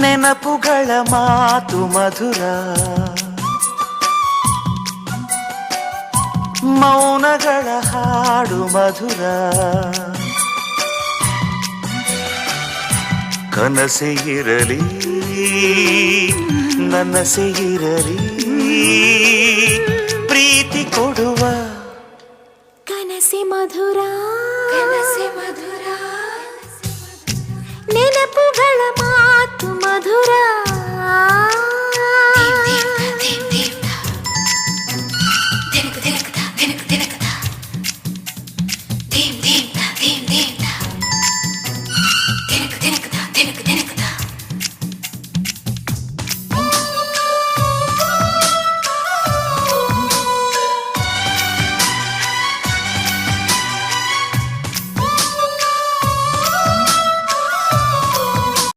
ನೆನಪುಗಳ ಮಾತು ಮಧುರ, ಮೌನಗಳ ಹಾಡು ಮಧುರ. ಕನಸೆ ಇರಲಿ ನನಸೆ ಇರಲಿ, ಪ್ರೀತಿ ಕೊಡುವ ಕನಸೆ ಮಧುರ, ಕನಸೆ ಮಧುರ, ನೆನಪುಗಳ